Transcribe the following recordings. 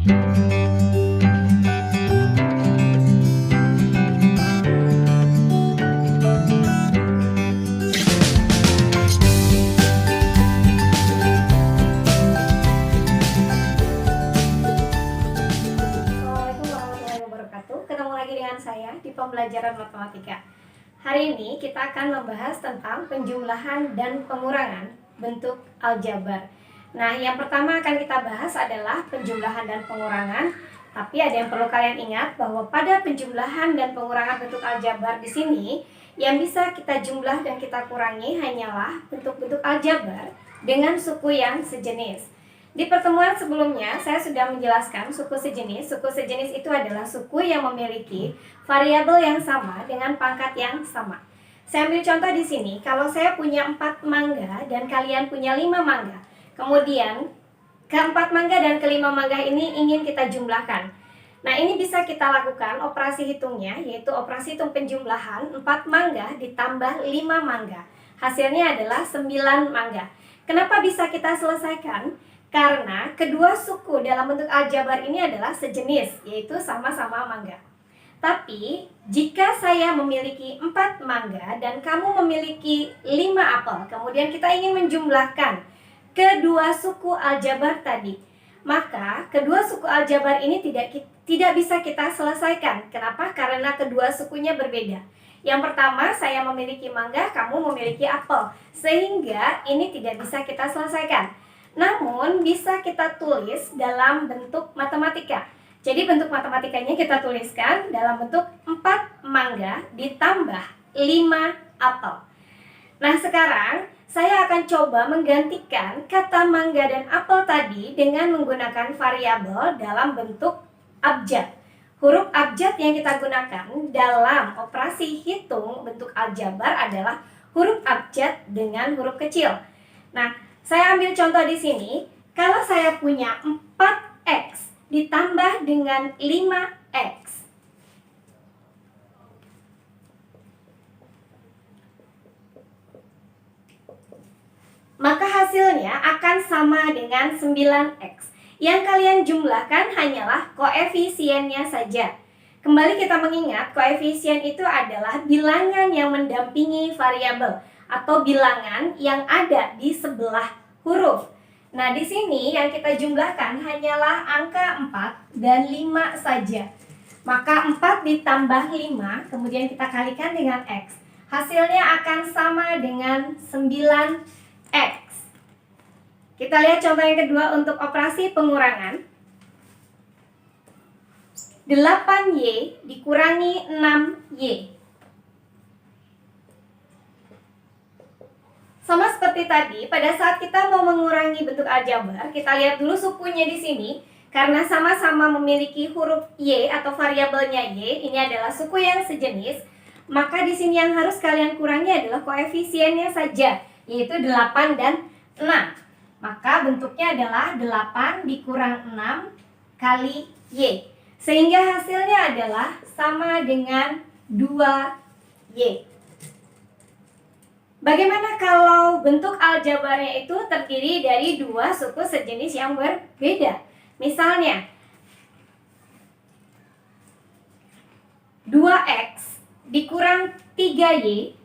Di pembelajaran matematika. Hari ini kita akan membahas tentang penjumlahan dan pengurangan bentuk aljabar. Nah, yang pertama akan kita bahas adalah penjumlahan dan pengurangan. Tapi ada yang perlu kalian ingat bahwa pada penjumlahan dan pengurangan bentuk aljabar di sini yang bisa kita jumlah dan kita kurangi hanyalah bentuk-bentuk aljabar dengan suku yang sejenis. Di pertemuan sebelumnya, saya sudah menjelaskan suku sejenis. Suku sejenis itu adalah suku yang memiliki variabel yang sama dengan pangkat yang sama. Saya ambil contoh di sini, kalau saya punya 4 mangga dan kalian punya 5 mangga. Kemudian, ke-4 mangga dan ke-5 mangga ini ingin kita jumlahkan. Nah, ini bisa kita lakukan operasi hitungnya, yaitu operasi hitung penjumlahan 4 mangga ditambah 5 mangga. Hasilnya adalah 9 mangga. Kenapa bisa kita selesaikan? Karena kedua suku dalam bentuk aljabar ini adalah sejenis, yaitu sama-sama mangga. Tapi, jika saya memiliki 4 mangga dan kamu memiliki 5 apel, kemudian kita ingin menjumlahkan kedua suku aljabar tadi, maka kedua suku aljabar ini tidak bisa kita selesaikan. Kenapa? Karena kedua sukunya berbeda. Yang pertama, saya memiliki mangga, kamu memiliki apel, sehingga ini tidak bisa kita selesaikan. Namun bisa kita tulis dalam bentuk matematika. Jadi bentuk matematikanya kita tuliskan dalam bentuk 4 mangga ditambah 5 apel. Nah, sekarang saya akan coba menggantikan kata mangga dan apel tadi dengan menggunakan variabel dalam bentuk abjad. Huruf abjad yang kita gunakan dalam operasi hitung bentuk aljabar adalah huruf abjad dengan huruf kecil. Nah, saya ambil contoh di sini, kalau saya punya 4x ditambah dengan 5x. Maka hasilnya akan sama dengan 9x. Yang kalian jumlahkan hanyalah koefisiennya saja. Kembali kita mengingat, koefisien itu adalah bilangan yang mendampingi variabel atau bilangan yang ada di sebelah huruf. Nah, di sini yang kita jumlahkan hanyalah angka 4 dan 5 saja. Maka 4 ditambah 5, kemudian kita kalikan dengan x. Hasilnya akan sama dengan 9x. Kita lihat contoh yang kedua untuk operasi pengurangan. 8y dikurangi 6y. Sama seperti tadi, pada saat kita mau mengurangi bentuk aljabar, kita lihat dulu sukunya di sini. Karena sama-sama memiliki huruf y atau variabelnya y, ini adalah suku yang sejenis, maka di sini yang harus kalian kurangi adalah koefisiennya saja, yaitu 8 dan 6. Maka bentuknya adalah 8 dikurang 6 kali y. Sehingga hasilnya adalah sama dengan 2y. Bagaimana kalau bentuk aljabarnya itu terdiri dari dua suku sejenis yang berbeda? Misalnya, 2x dikurang 3y,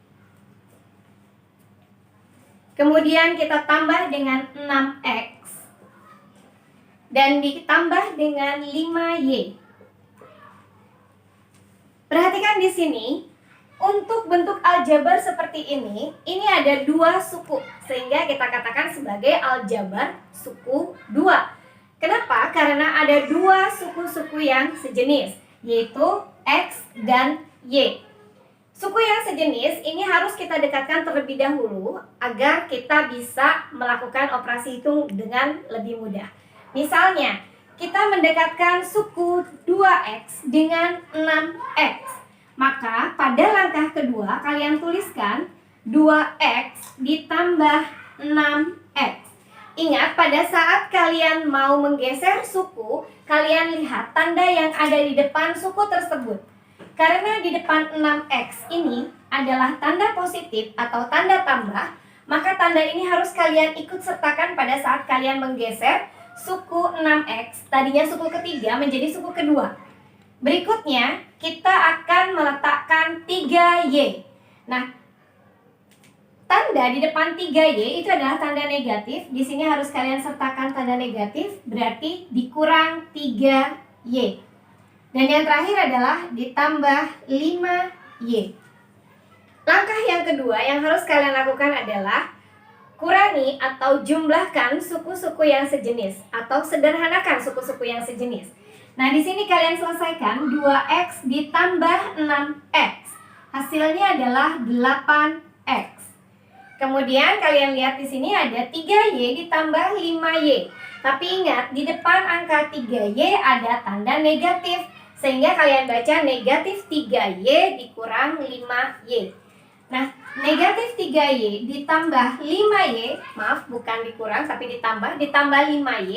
kemudian kita tambah dengan 6x, dan ditambah dengan 5y. Perhatikan di sini. Untuk bentuk aljabar seperti ini ada dua suku, sehingga kita katakan sebagai aljabar suku 2. Kenapa? Karena ada dua suku-suku yang sejenis, yaitu x dan y. Suku yang sejenis ini harus kita dekatkan terlebih dahulu agar kita bisa melakukan operasi hitung dengan lebih mudah. Misalnya, kita mendekatkan suku 2x dengan 6x. Maka pada langkah kedua kalian tuliskan 2x ditambah 6x. Ingat, pada saat kalian mau menggeser suku, kalian lihat tanda yang ada di depan suku tersebut. Karena di depan 6x ini adalah tanda positif atau tanda tambah, maka tanda ini harus kalian ikut sertakan pada saat kalian menggeser suku 6X, tadinya suku ketiga menjadi suku kedua. Berikutnya, kita akan meletakkan 3Y. Nah, tanda di depan 3Y itu adalah tanda negatif. Di sini harus kalian sertakan tanda negatif, berarti dikurang 3Y. Dan yang terakhir adalah ditambah 5Y. Langkah yang kedua yang harus kalian lakukan adalah kurangi atau jumlahkan suku-suku yang sejenis atau sederhanakan suku-suku yang sejenis. Nah, di sini kalian selesaikan 2X ditambah 6X. Hasilnya adalah 8X. Kemudian kalian lihat di sini ada 3Y ditambah 5Y. Tapi ingat, di depan angka 3Y ada tanda negatif. Sehingga kalian baca negatif 3Y dikurang 5Y. Nah, negatif 3Y ditambah 5Y, maaf bukan dikurang tapi ditambah 5Y,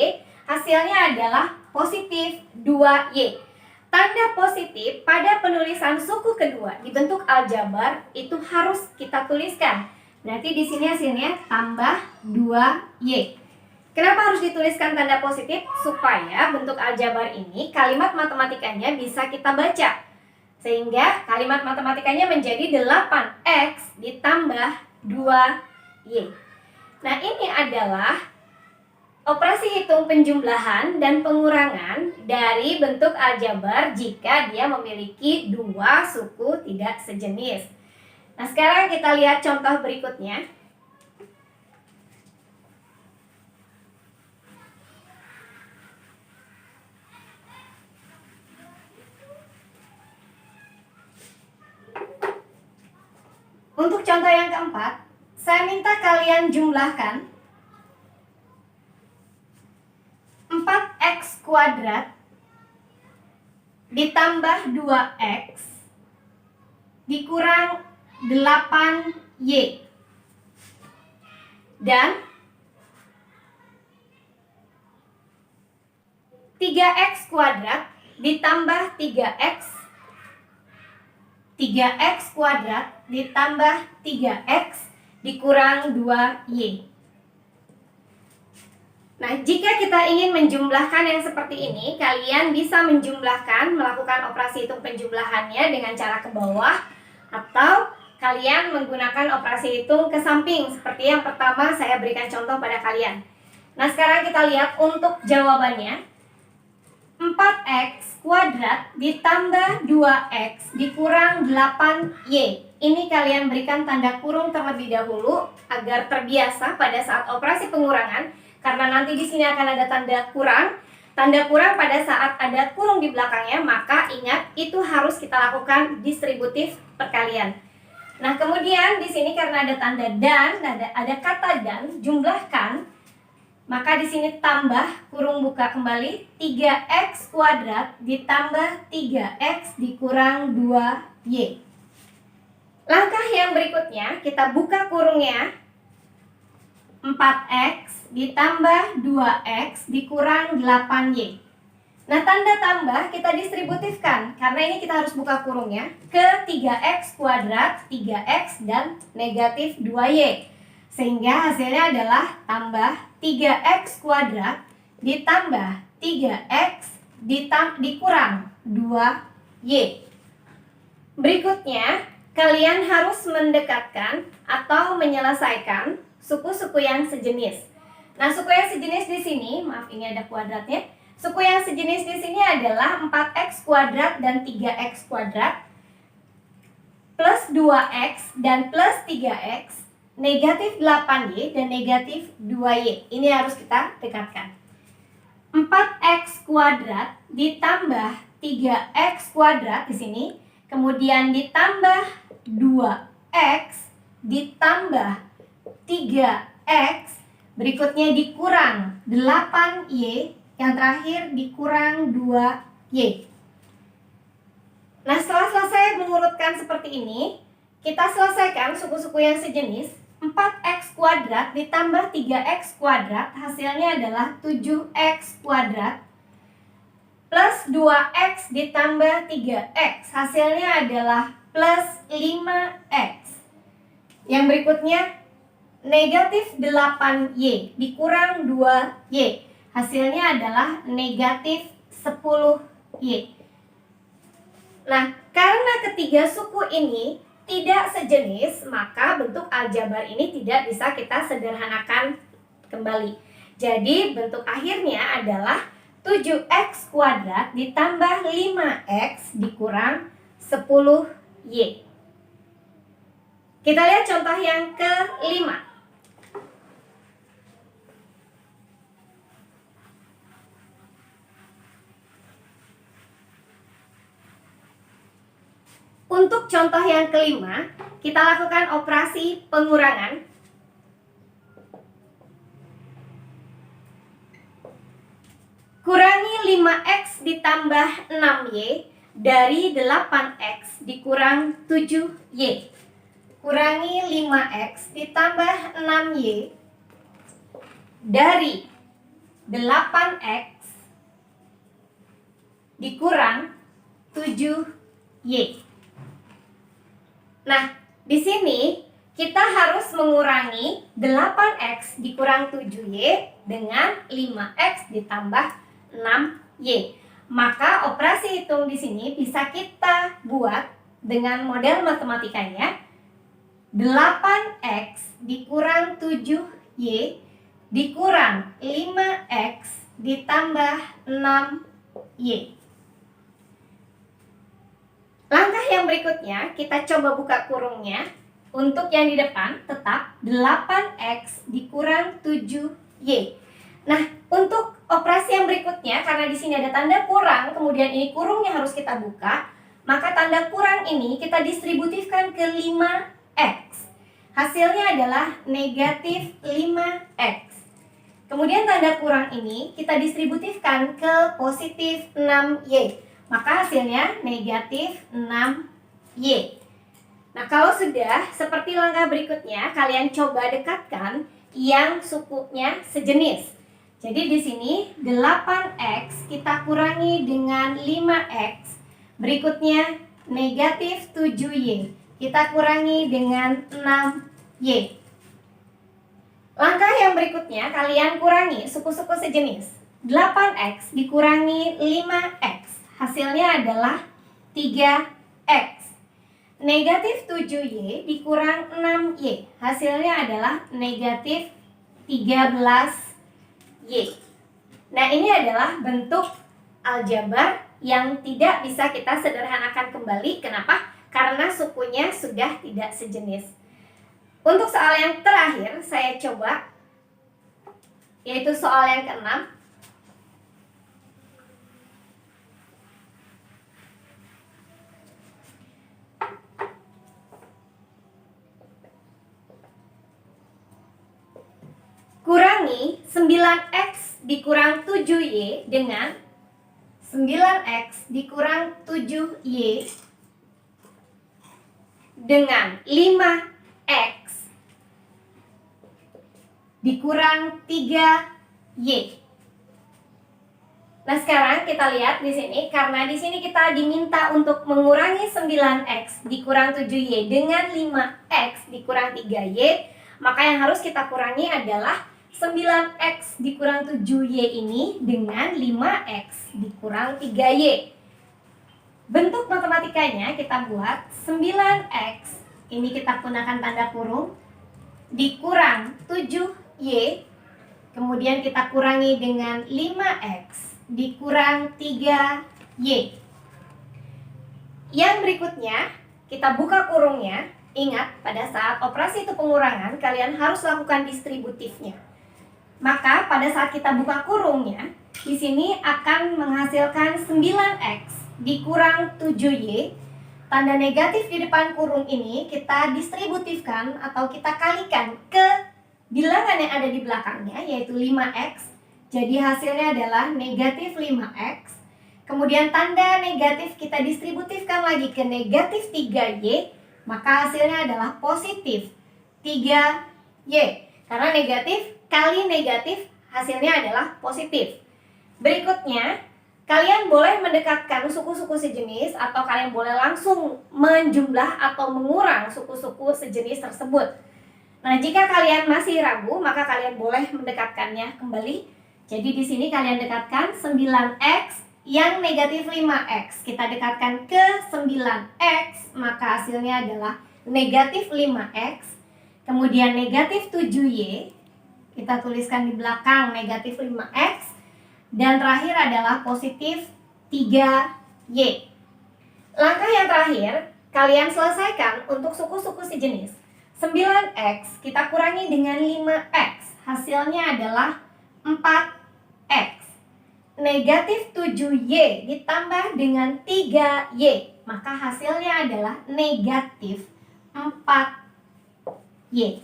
hasilnya adalah positif 2Y. Tanda positif pada penulisan suku kedua di bentuk aljabar itu harus kita tuliskan. Berarti di sini hasilnya tambah 2Y. Kenapa harus dituliskan tanda positif? Supaya bentuk aljabar ini kalimat matematikanya bisa kita baca. Sehingga kalimat matematikanya menjadi 8X ditambah 2Y. Nah, ini adalah operasi hitung penjumlahan dan pengurangan dari bentuk aljabar jika dia memiliki dua suku tidak sejenis. Nah, sekarang kita lihat contoh berikutnya. Untuk contoh yang keempat, saya minta kalian jumlahkan 4X kuadrat ditambah 2X dikurang 8Y. Dan 3X kuadrat ditambah 3X kuadrat ditambah 3X dikurang 2Y. Nah, jika kita ingin menjumlahkan yang seperti ini, kalian bisa menjumlahkan, melakukan operasi hitung penjumlahannya dengan cara ke bawah, atau kalian menggunakan operasi hitung ke samping, seperti yang pertama saya berikan contoh pada kalian. Nah, sekarang kita lihat untuk jawabannya. 4X kuadrat ditambah 2X dikurang 8Y. Ini kalian berikan tanda kurung terlebih dahulu agar terbiasa pada saat operasi pengurangan, karena nanti di sini akan ada tanda kurang. Tanda kurang pada saat ada kurung di belakangnya, maka ingat itu harus kita lakukan distributif perkalian. Nah, kemudian di sini karena ada tanda dan, ada kata dan, jumlahkan. Maka di sini tambah, kurung buka kembali, 3X kuadrat ditambah 3X dikurang 2Y. Langkah yang berikutnya, kita buka kurungnya. 4X ditambah 2X dikurang 8Y. Nah, tanda tambah kita distributifkan, karena ini kita harus buka kurungnya, ke 3X kuadrat, 3X, dan negatif 2Y. Sehingga hasilnya adalah tambah 3X kuadrat ditambah 3X dikurang 2Y. Berikutnya, kalian harus mendekatkan atau menyelesaikan suku-suku yang sejenis. Nah, suku yang sejenis di sini, maaf ini ada kuadratnya. Suku yang sejenis di sini adalah 4X kuadrat dan 3X kuadrat plus 2X dan plus 3X, negatif 8Y dan negatif 2Y. Ini harus kita dekatkan. 4X kuadrat ditambah 3X kuadrat di sini, kemudian ditambah 2X ditambah 3X, berikutnya dikurang 8Y, yang terakhir dikurang 2Y. Nah, setelah selesai mengurutkan seperti ini, kita selesaikan suku-suku yang sejenis. 4X kuadrat ditambah 3X kuadrat, hasilnya adalah 7X kuadrat plus 2X ditambah 3X, hasilnya adalah plus 5X. Yang berikutnya negatif 8Y dikurang 2Y, Hasilnya adalah negatif 10Y. Nah, karena ketiga suku ini tidak sejenis, maka bentuk aljabar ini tidak bisa kita sederhanakan kembali. Jadi bentuk akhirnya adalah 7x kuadrat ditambah 5x dikurang 10y. Kita lihat contoh yang kelima. Untuk contoh yang kelima, kita lakukan operasi pengurangan. Kurangi 5x ditambah 6y dari 8x dikurang 7y. Kurangi 5x ditambah 6y dari 8x dikurang 7y. Nah, di sini kita harus mengurangi 8x dikurang 7y dengan 5x ditambah 6y. Maka operasi hitung di sini bisa kita buat dengan model matematikanya 8x dikurang 7y dikurang 5x ditambah 6y. Langkah yang berikutnya, kita coba buka kurungnya. Untuk yang di depan tetap 8x dikurang 7y. Nah, untuk operasi yang berikutnya, karena di sini ada tanda kurang, kemudian ini kurungnya harus kita buka, maka tanda kurang ini kita distributifkan ke 5x. Hasilnya adalah negatif 5x. Kemudian tanda kurang ini kita distributifkan ke positif 6y. Maka hasilnya negatif 6y. Nah, kalau sudah seperti langkah berikutnya, kalian coba dekatkan yang sukunya sejenis. Jadi di sini 8x kita kurangi dengan 5x. Berikutnya negatif 7y. Kita kurangi dengan 6y. Langkah yang berikutnya, kalian kurangi suku-suku sejenis. 8x dikurangi 5x. Hasilnya adalah 3x. Negatif 7y dikurang 6y. Hasilnya adalah negatif 13y. Nah, ini adalah bentuk aljabar yang tidak bisa kita sederhanakan kembali. Kenapa? Karena sukunya sudah tidak sejenis. Untuk soal yang terakhir, saya coba, yaitu soal yang keenam. Kurangi 9x dikurang 7y dengan 9x dikurang 7y dengan 5x dikurang 3y. Nah, sekarang kita lihat di sini, karena di sini kita diminta untuk mengurangi 9x dikurang 7y dengan 5x dikurang 3y, maka yang harus kita kurangi adalah 9x dikurang 7y ini dengan 5x dikurang 3y. Bentuk matematikanya kita buat 9x, ini kita gunakan tanda kurung, dikurang 7y, kemudian kita kurangi dengan 5x dikurang 3y. Yang berikutnya, kita buka kurungnya. Ingat, pada saat operasi itu pengurangan, kalian harus lakukan distributifnya. Maka pada saat kita buka kurungnya, di sini akan menghasilkan 9x dikurang 7y. Tanda negatif di depan kurung ini kita distributifkan atau kita kalikan ke bilangan yang ada di belakangnya, yaitu 5x. Jadi hasilnya adalah negatif 5x. Kemudian tanda negatif kita distributifkan lagi ke negatif 3y, maka hasilnya adalah positif 3y. Karena negatif kali negatif hasilnya adalah positif. Berikutnya, kalian boleh mendekatkan suku-suku sejenis atau kalian boleh langsung menjumlah atau mengurang suku-suku sejenis tersebut. Nah, jika kalian masih ragu, maka kalian boleh mendekatkannya kembali. Jadi di sini kalian dekatkan 9x yang negatif 5x. Kita dekatkan ke 9x, maka hasilnya adalah negatif 5x. Kemudian negatif 7y, kita tuliskan di belakang negatif 5x. Dan terakhir adalah positif 3y. Langkah yang terakhir, kalian selesaikan untuk suku-suku sejenis. 9x kita kurangi dengan 5x, hasilnya adalah 4x. Negatif 7y ditambah dengan 3y, maka hasilnya adalah negatif 4y.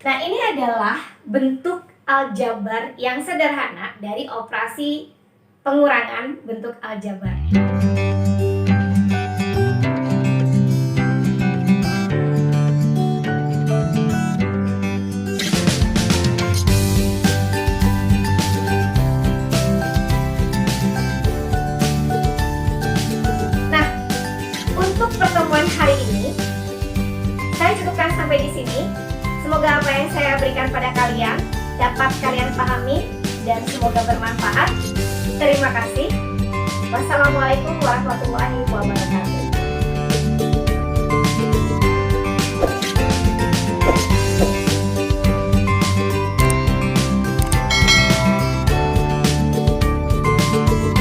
Nah, ini adalah bentuk aljabar yang sederhana dari operasi pengurangan bentuk aljabar. Pertemuan hari ini saya cukupkan sampai di sini. Semoga apa yang saya berikan pada kalian dapat kalian pahami dan semoga bermanfaat. Terima kasih. Wassalamualaikum warahmatullahi wabarakatuh.